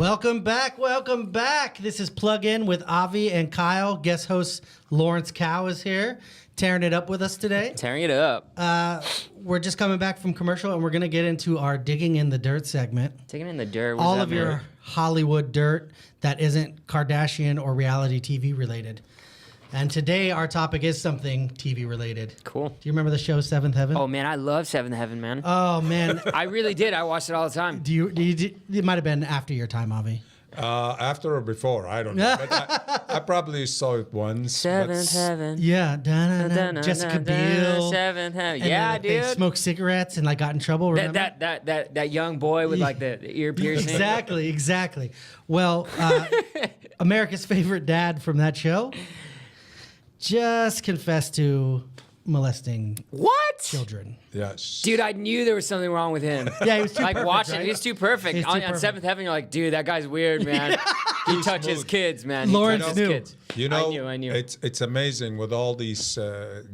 Welcome back. Welcome back. This is Plug In with Avi and Kyle. Guest host Lawrence Kao is here, tearing it up with us today. Tearing it up. We're just coming back from commercial, and we're going to get into our Digging in the Dirt segment. Digging in the dirt. All of your Hollywood dirt that isn't Kardashian or reality TV related. And today our topic is something TV related. Cool. Do you remember the show Seventh Heaven? Oh man, I love Seventh Heaven, man. Oh man, I really did. I watched it all the time. It might have been after your time, Avi. After or before, I don't know. But I probably saw it once. Seventh Heaven. Yeah, Jessica Biel. Seventh Heaven. And Yeah, they dude. smoked cigarettes and like got in trouble. Remember? That young boy with like the ear piercing. Exactly. Well, America's favorite dad from that show just confessed to molesting What? children. Yes. Dude, I knew there was something wrong with him. Yeah, he was too like perfect, watching, right? he's too perfect. He's too On perfect. Seventh Heaven, you're like, dude, that guy's weird, man. He touches smooth. kids, man. Lawrence he touches knew. kids. You know, I knew. It's amazing with all these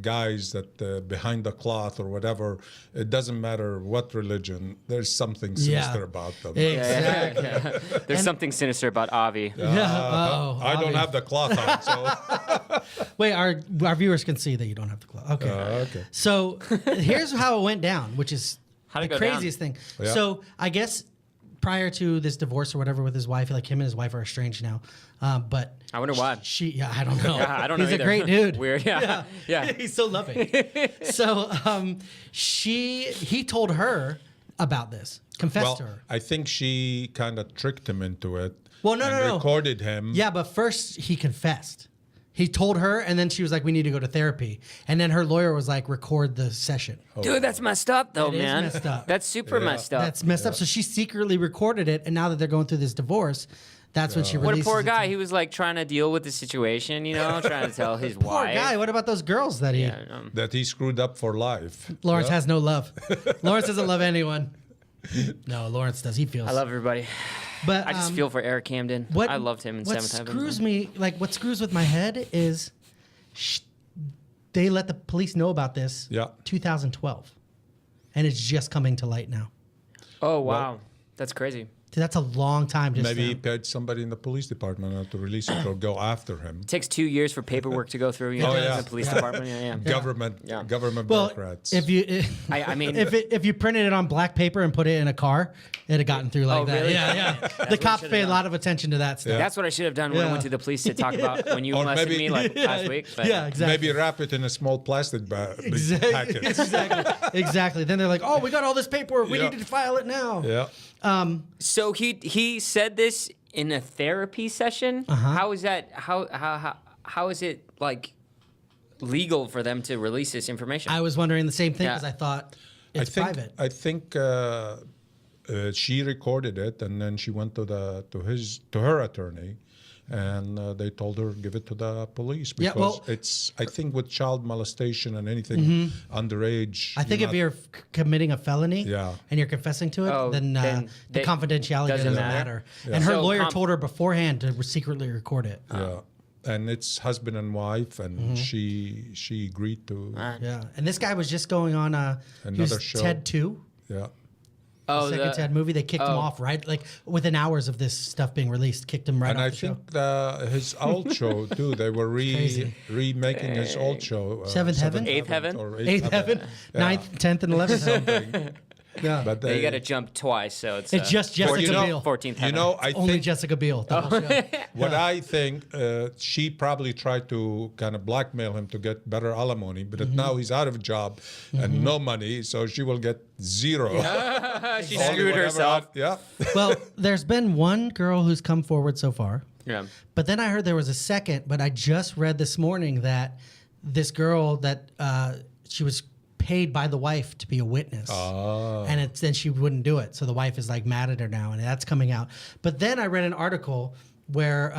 guys that behind the cloth or whatever. It doesn't matter what religion. There's something sinister about them. Exactly. Yeah. There's something sinister about Avi. I don't have the cloth on, so Wait, our viewers can see that you don't have the cloth. Okay. okay. So here's how it went down, which is How'd it the go down? craziest thing. Yeah. So I guess prior to this divorce or whatever with his wife, like him and his wife are estranged now. But I wonder why. I don't know. Yeah, I don't know He's either. a great dude. Weird. Yeah. He's so loving. So he told her about this, confessed to Well, her. I think she kind of tricked him into it. Well, no. Recorded him. Yeah, but first he confessed. He told her, and then she was like, "We need to go to therapy." And then her lawyer was like, "Record the session." Dude, that's messed up, though, That is man. messed up. That's super messed up. That's messed up. So she secretly recorded it, and now that they're going through this divorce, that's when she What a releases poor it guy. to- He was like trying to deal with the situation, trying to tell his Poor wife. guy. What about those girls that he? Yeah, That he screwed up for life. Lawrence Yeah. has no love. Lawrence doesn't love anyone. No, Lawrence does. He feels. I love everybody. But I just feel for Eric Camden. I loved him in Seventh Heaven. What screws with my head is they let the police know about this. Yeah. 2012, and it's just coming to light now. Oh, wow. That's crazy. Dude, that's a long time. Just Maybe he now. paid somebody in the police department not to release it or go after him. It takes 2 years for paperwork to go through, Oh, yeah. the police department. Yeah. Government Well, bureaucrats. if you, I mean, if you printed it on black paper and put it in a car, it'd have gotten through like Oh, that. really? Yeah. The what cops you should've paid a done. lot of attention to that stuff. that's what I should have done when I went to the police to talk about when you Or molested maybe- me like last week. But Yeah, exactly. Maybe wrap it in a small plastic packet. Exactly. Then they're like, "Oh, we got all this paperwork. We Yeah. need to file it now." Yeah. So he said this in a therapy session. How is that? How is it like legal for them to release this information? I was wondering the same thing Yeah. because I thought it's private. I think she recorded it, and then she went to her attorney, and they told her give it to the police because Yeah, well- it's. I think with child molestation and anything underage. I think if you're committing a felony Yeah. and you're confessing to it, then the they- confidentiality doesn't doesn't matter. matter. And her So lawyer told her beforehand to secretly record it. Yeah. And it's husband and wife, and she agreed to. Yeah. And this guy was just going on he was Another show. TED 2. Yeah. The second TED movie. They kicked him off, right? Like within hours of this stuff being released, kicked him right And off I the show. think his old show too. They were Crazy. remaking his old show. Seventh Heaven? Eighth Heaven? or Eighth Heaven, Yeah. 9th, 10th, and 11th. Yeah. But you got to jump twice, so it's just Jessica Biel. 14th You Heaven. know, I Only think Jessica Biel. the whole show. what I think she probably tried to kind of blackmail him to get better alimony, but now he's out of a job and no money, so she will get zero. she Only screwed whatever herself. Yeah. Well, there's been one girl who's come forward so far. Yeah. But then I heard there was a second, but I just read this morning that this girl that she was paid by the wife to be a witness. And then she wouldn't do it. So the wife is like mad at her now, and that's coming out. But then I read an article where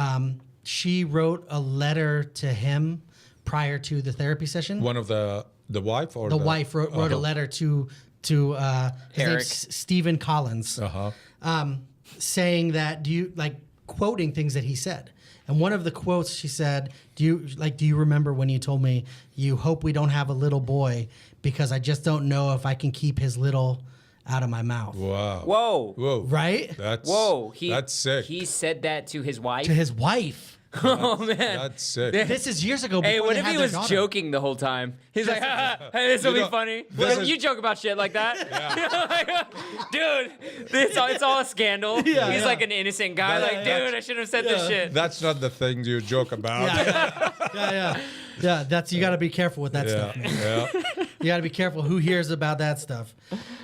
she wrote a letter to him prior to the therapy session. One of the wife or The wife wrote a letter to his Eric. name's Stephen Collins, saying that quoting things that he said. And one of the quotes she said, do you remember when you told me you hope we don't have a little boy because I just don't know if I can keep his little out of my mouth. Wow. Whoa. Whoa. Right? That's sick. He said that to his wife. To his wife. Oh man, That's sick. This is years ago. hey, before what they if had he their was daughter. joking the whole time? He's like, hey, this will You be know, funny. this Well, is- you joke about shit like that, dude. It's all a scandal. Yeah, He's yeah. like an innocent guy. That- Like, dude, I should have said this shit. That's not the thing you joke about. Yeah. That's you got to be careful with that stuff. Man. Yeah. You got to be careful who hears about that stuff.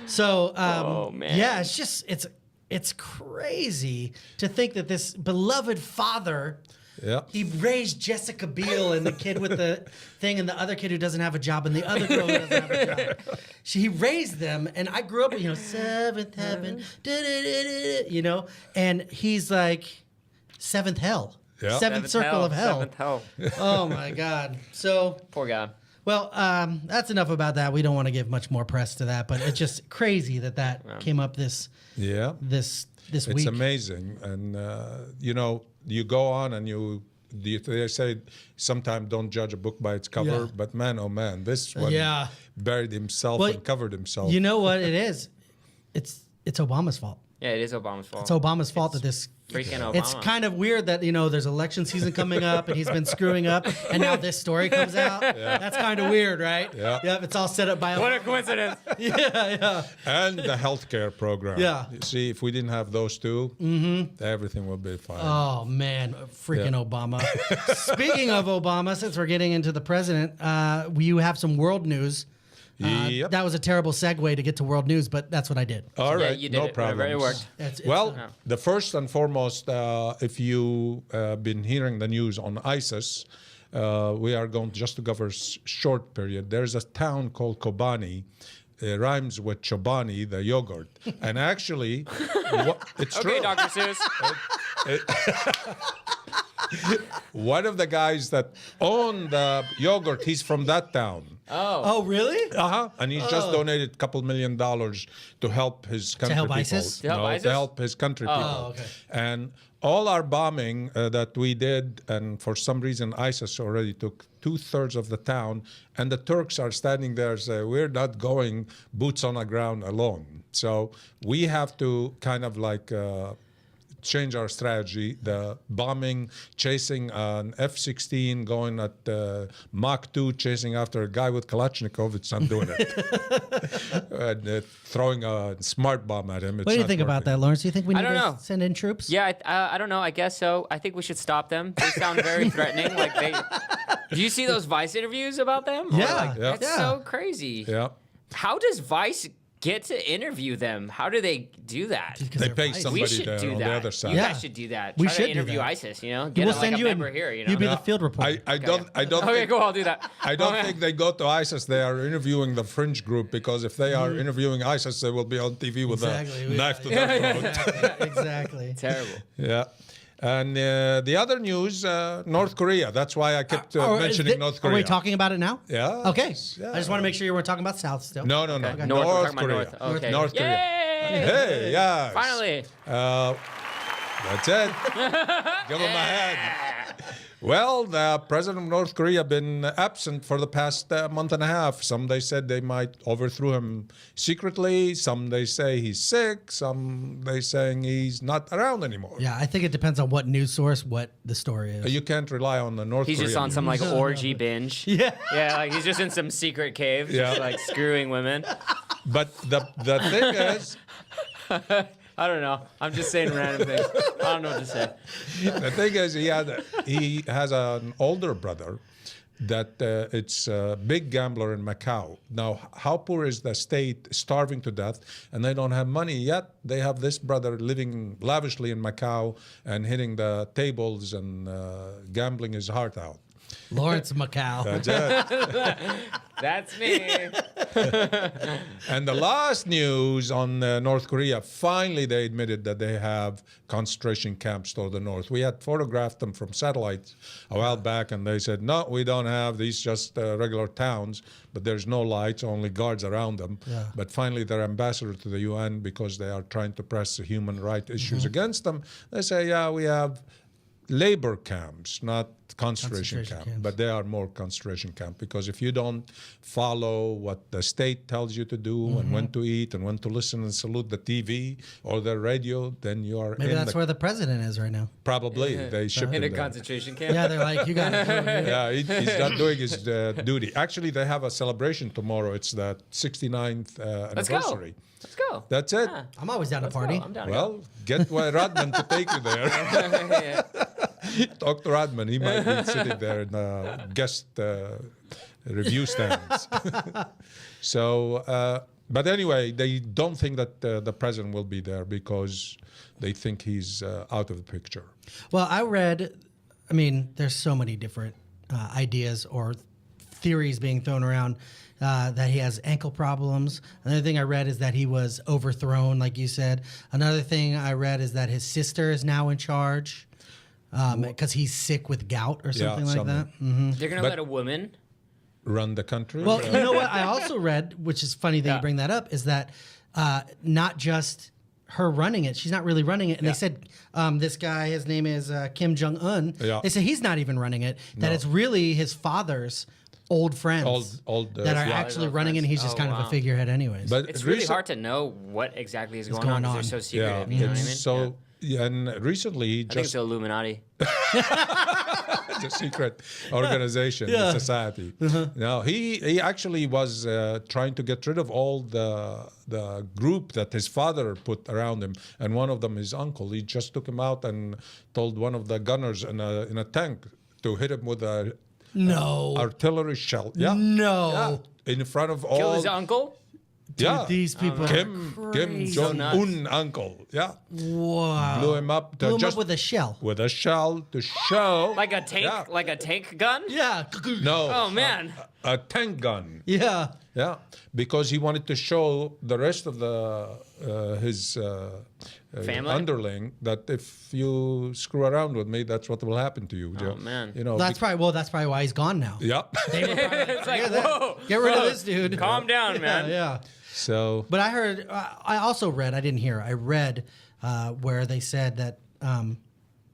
So, Oh, man. yeah, it's crazy to think that this beloved father. Yeah. He raised Jessica Biel and the kid with the thing and the other kid who doesn't have a job and the other girl who doesn't have a job. He raised them, and I grew up, seventh heaven, and he's like seventh hell, Yeah. seventh circle of hell. Seventh hell. Oh my God! So, Poor guy. well, that's enough about that. We don't want to give much more press to that, but it's just crazy that came up this Yeah. this It's week. amazing. And, you go on and they say sometimes don't judge a book by its cover, Yeah. but man, oh man, this one Yeah. buried himself Well, and covered himself. You know what it is? It's Obama's fault. Yeah, it is Obama's fault. It's Obama's fault that this. Freaking Obama. It's kind of weird that there's election season coming up and he's been screwing up, and now this story comes out. That's kind of weird, right? Yeah. Yep. It's all set up by. What a coincidence. Yeah. And the healthcare program. Yeah. You see, if we didn't have those two, everything would be fine. Oh man, freaking Obama. Speaking of Obama, since we're getting into the president, you have some world news. Yep. That was a terrible segue to get to world news, but that's what I did. All Yeah, right, you did no it. problem. It worked. It's, Well, the first and foremost, if you been hearing the news on ISIS, we are going just to cover a short period. There's a town called Kobani. It rhymes with Chobani, the yogurt. And actually, it's Okay, true. Dr. Seuss. One of the guys that owned the yogurt, he's from that town. oh really? Uh-huh. And he's just donated a couple $1 million to help his country help people. ISIS? To help No, ISIS? to help his country people. okay. And all our bombing that we did, and for some reason ISIS already took 2/3 of the town, and the Turks are standing there saying, we're not going boots on the ground alone. So we have to kind of like change our strategy. The bombing, chasing an F-16, going at Mach 2, chasing after a guy with Kalashnikov, it's not doing it. And throwing a smart bomb at him, it's What do you not think about working. that, Lawrence? Do you think we need don't to know. send in troops? Yeah, I don't know. I guess so. I think we should stop them. They sound very threatening. Like they. Do you see those Vice interviews about them? Or Yeah. like, Yeah. That's so crazy. Yeah. How does Vice get to interview them? How do they do that? Because They they're pay vice. somebody We should there do on that. the other side. You Yeah. guys should do that. We Try should to do interview that. ISIS. Get We'll like send a you member in. here. You be the field reporter. I don't Okay, think, cool. I'll do that. I don't think they go to ISIS. They are interviewing the fringe group, because if they are interviewing ISIS, they will be on TV with Exactly. a knife to their throat. Exactly. Terrible. Yeah. And the other news, North Korea. That's why I kept mentioning North Korea. Are we talking about it now? Yeah. Okay. Yeah. I just want to make sure you weren't talking about South still. No. North, we're North talking about Korea. North. Okay. North Korea. Yay! Hey, yes. Finally. That's it. Give him a hand. Well, the president of North Korea been absent for the past month and a half. Some they said they might overthrow him secretly. Some they say he's sick. Some they saying he's not around anymore. Yeah, I think it depends on what news source, what the story is. You can't rely on the North He's Korean just on some news. like orgy binge. Yeah. Yeah, like he's just in some secret cave, Yeah. just like screwing women. But the thing is, I don't know. I'm just saying random things. I don't know what to say. the thing is, he has an older brother that it's a big gambler in Macau. Now, how poor is the state, starving to death, and they don't have money yet? They have this brother living lavishly in Macau and hitting the tables and gambling his heart out. Lawrence Macau. That's it. That's me. And the last news on North Korea, finally they admitted that they have concentration camps toward the north. We had photographed them from satellites a while back, and they said, no, we don't have these, just regular towns, but there's no lights, only guards around them. Yeah. But finally their ambassador to the UN, because they are trying to press the human rights issues against them, they say, yeah, we have labor camps, not concentration camp. But they are more concentration camp, because if you don't follow what the state tells you to do and when to eat and when to listen and salute the TV or the radio, then you are Maybe that's where the president is right now. Probably. They ship in him a there. concentration camp. Yeah, they're like, you got to do it. Yeah, he's not doing his duty. Actually, they have a celebration tomorrow. It's the 69th Let's go. anniversary. Let's go. That's it. Yeah. I'm always down to Let's go. party. I'm down to Well, get Rodman to take you there. yeah. Talk to Rodman. He might be sitting there in guest review stands. So, but anyway, they don't think that the president will be there because they think he's out of the picture. Well, I read, I mean, there's so many different ideas or theories being thrown around that he has ankle problems. Another thing I read is that he was overthrown, like you said. Another thing I read is that his sister is now in charge because he's sick with gout or something like that. Mm-hmm. They're gonna let a woman Run the country? Well, you know what I also read, which is funny that you bring that up, is that not just her running it, she's not really running it. And they said this guy, his name is Kim Jung Un. Yeah. They said he's not even running it. That it's really his father's old friends Old, that are yeah. actually running it. And he's just kind of a figurehead, anyways. But It's really hard to know what exactly is going on because they're so Yeah, secretive. You know what I mean? so yeah, and recently he I think just it's the Illuminati. it's a secret organization, the society. No, he actually was trying to get rid of all the group that his father put around him, and one of them, his uncle. He just took him out and told one of the gunners in a tank to hit him with a artillery shell. Yeah, No. yeah. In front of all. Kill his uncle? Yeah, These people Kim Jung Un uncle. Yeah, wow. blew him up. Blew him just up with a shell. with a shell to show Like a tank? Yeah. Like a tank gun? Yeah. No. Oh, man. A tank gun. Yeah. Yeah, because he wanted to show the rest of his Family? underling that if you screw around with me, that's what will happen to you. Oh, man. You know. That's probably why he's gone now. Yeah. It's like, whoa. Get rid of this dude. Calm down, man. Yeah. So. But I heard, I also read, I didn't hear, I read where they said that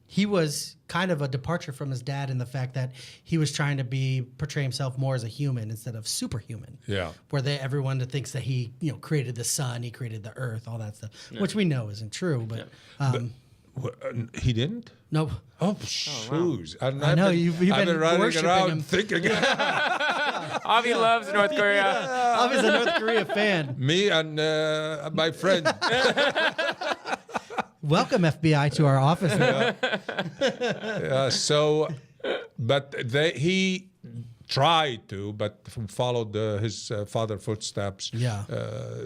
he was kind of a departure from his dad in the fact that he was trying to portray himself more as a human instead of superhuman. Yeah. Where everyone thinks that he, created the sun, he created the earth, all that stuff, which we know isn't true. But, He didn't. nope. Oh, shoes! I know, you've been I've been running worshiping around him. thinking. Avi loves North Korea. I was a North Korea fan. Me and my friend. Welcome, FBI, to our office. So, but he tried to, but followed his father's footsteps. Yeah.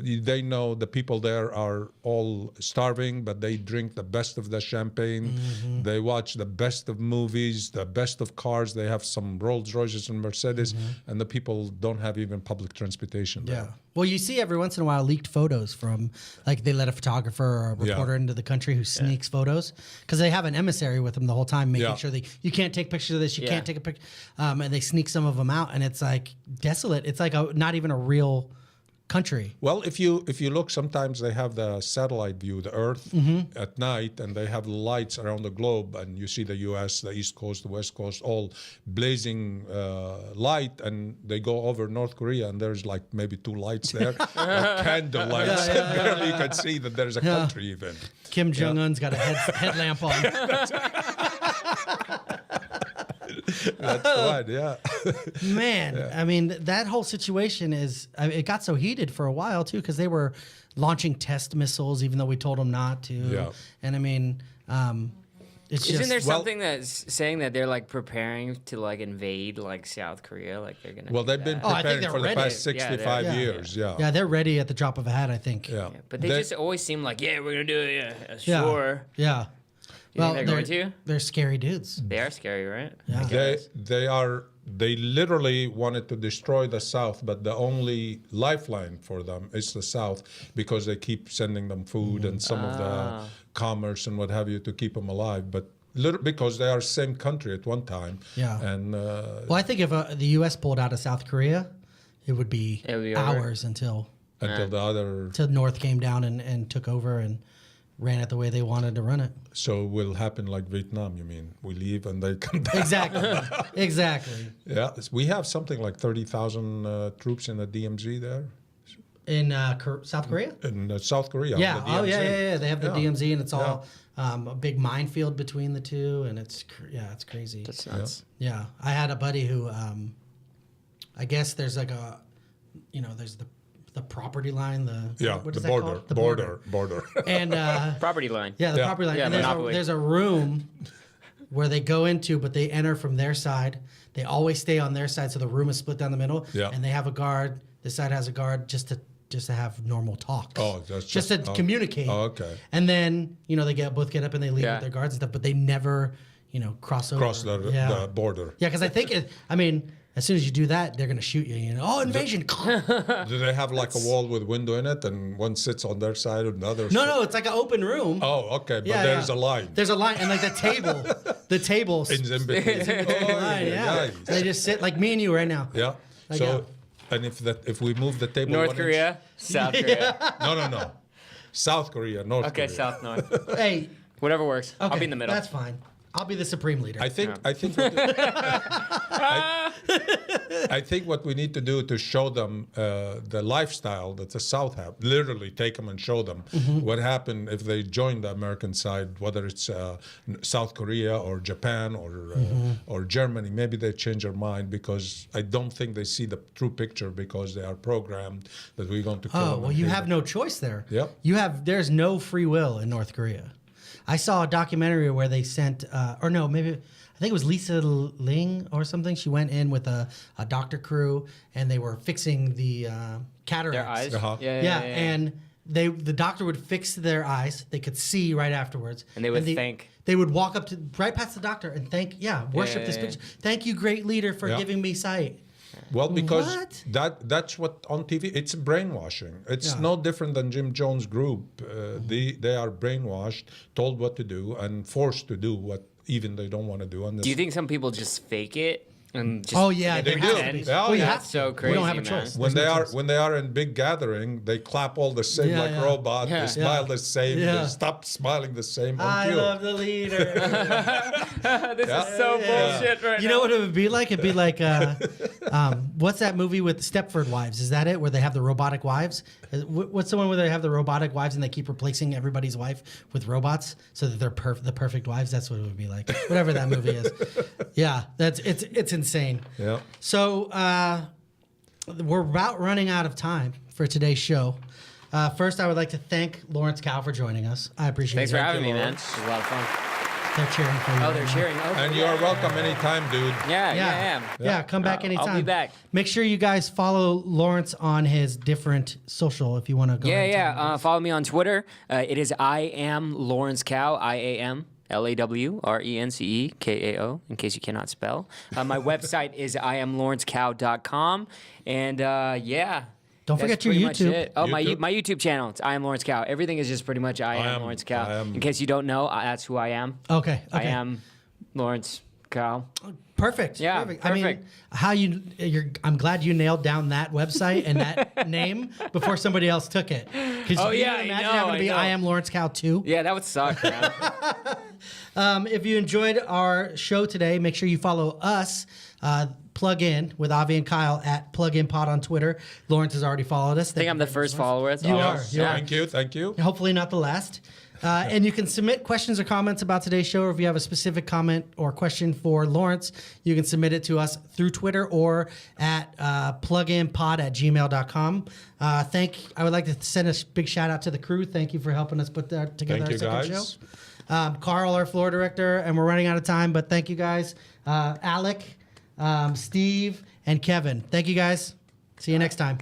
They know the people there are all starving, but they drink the best of the champagne. Mm-hmm. They watch the best of movies, the best of cars. They have some Rolls Royces and Mercedes, and the people don't have even public transportation there. Yeah. Well, you see every once in a while leaked photos from, like, they let a photographer or a reporter into the country who sneaks photos because they have an emissary with them the whole time, making sure you can't take pictures of this, you can't take a picture, and they sneak some of them out, and it's like desolate. It's like not even a real country. Well, if you look, sometimes they have the satellite view, the Earth at night, and they have lights around the globe, and you see the U.S., the East Coast, the West Coast, all blazing light, and they go over North Korea, and there's like maybe 2 lights there, or candle lights. Barely you can see that there's a country even. Kim Jung Un's got a headlamp on. That's the one, yeah. Man, I mean, that whole situation it got so heated for a while, too, because they were launching test missiles, even though we told them not to. Yeah. And I mean, Isn't there something that's saying that they're like preparing to like invade like South Korea? Like they're gonna. Well, do they've been that? I think preparing they're for the ready. past 65 Yeah. years, Yeah, they're ready at the drop of a hat, I think. Yeah. But they just always seem like, yeah, we're gonna do it. Yeah, Yeah. sure. Yeah. You think they're going to? They're scary dudes. They are scary, right? Yeah. They literally wanted to destroy the South, but the only lifeline for them is the South because they keep sending them food and some of the commerce and what have you to keep them alive. But because they are same country at one time. Yeah. And Well, I think if the U.S. pulled out of South Korea, it would be over. hours until until the other. North came down and took over. And ran it the way they wanted to run it. So it will happen like Vietnam, you mean? We leave and they come back. Exactly. Yeah, we have something like 30,000 troops in the DMZ there. In South Korea? In South Korea. Yeah. the Oh, DMZ. yeah. They have the Yeah. DMZ, and it's all a big minefield between the two, and it's crazy. That's nuts. Yeah, I had a buddy who, I guess there's like a, there's the property line, what is the that border, called? The border. and Property line. yeah, the Yeah. property line. Yeah, And monopoly. there's a room where they go into, but they enter from their side. They always stay on their side, so the room is split down the middle. Yeah. And they have a guard. This side has a guard just to have normal talks. Oh, that's just to communicate. Oh, okay. And then they both get up and they leave Yeah. with their guards and stuff, but they never cross over. Cross the border. Yeah, because I think as soon as you do that, they're gonna shoot you. Oh, invasion! Do they have like a wall with window in it and one sits on their side and the other? No, it's like an open room. Oh, okay. But Yeah, there's yeah. a line. There's a line, and like the table. in between. line, yeah. Nice. They just sit like me and you right now. Yeah. Like, So, and if we move the table, North 1 Korea, South Korea. No. South Korea, North Okay, Korea. South, North. Hey, Whatever works. okay, I'll be in the middle. That's fine. I'll be the supreme leader. I think I think what we need to do to show them the lifestyle that the South have, literally take them and show them what happened if they join the American side, whether it's South Korea or Japan or Germany. Maybe they change their mind because I don't think they see the true picture because they are programmed that we're going to kill them. well, and you kill have them. no choice there. Yep. There's no free will in North Korea. I saw a documentary where they sent, I think it was Lisa Ling or something. She went in with a doctor crew, and they were fixing the cataracts. Their eyes. Uh-huh. Yeah. And the doctor would fix their eyes. They could see right afterwards. And they would thank. They would walk up to right past the doctor and worship this picture. Thank you, great leader, for giving me sight. Well, because What? that's what on TV, it's brainwashing. It's Yeah. no different than Jim Jones' group. They are brainwashed, told what to do, and forced to do what even they don't want to do. And Do you think some people just fake it and just Oh yeah, They there do. has to be. Yeah, Well, you yeah. have That's to. so crazy, We don't have a man. choice. when There's they no are in big gathering, they clap all the same Yeah, like yeah. robot. Yeah. They smile the same. Yeah. They stop smiling the same. On I cue. love the leader. This is so bullshit right You now. know what it would be like? It'd be like, what's that movie with Stepford Wives? Is that it? Where they have the robotic wives? What's the one where they have the robotic wives and they keep replacing everybody's wife with robots so that they're the perfect wives? That's what it would be like. Whatever that movie is. Yeah, it's insane. Yeah. So we're about running out of time for today's show. First, I would like to thank Lawrence Kao for joining us. I appreciate Thanks it. for having me, man. Lawrence. It was a lot of fun. They're cheering for you. Oh, they're cheering. Oh, And you are welcome anytime, dude. Yeah, Yeah. I am. Yeah, come back anytime. I'll be back. Make sure you guys follow Lawrence on his different social if you want to go. ahead and tell them. Follow me on Twitter. It is I am Lawrence Kao. IAM LAWRENCEKAO. In case you cannot spell. My website is IamLawrenceKao.com. And Don't that's forget your pretty much YouTube. it. Oh, my YouTube? YouTube channel. It's I am Lawrence Kao. Everything is just pretty much I am Lawrence Kao. I am- In case you don't know, that's who I am. Okay. I am Lawrence Kao. Perfect. Yeah, perfect. perfect. I mean, I'm glad you nailed down that website and that name before somebody else took it. Oh, you yeah, can I imagine know, having to I be know. I am Lawrence Kao too. Yeah, that would suck, man. If you enjoyed our show today, make sure you follow us. Plug in with Avi and Kyle at Plug In Pod on Twitter. Lawrence has already followed us. I think I'm the first follower. That's You awesome. are. Thank you. Hopefully not the last. And you can submit questions or comments about today's show, or if you have a specific comment or question for Lawrence, you can submit it to us through Twitter or at pluginpod@gmail.com. I would like to send a big shout out to the crew. Thank you for helping us put together Thank our you, second guys. show. Carl, our floor director, and we're running out of time, but thank you guys. Alec, Steve, and Kevin. Thank you guys. See you next time.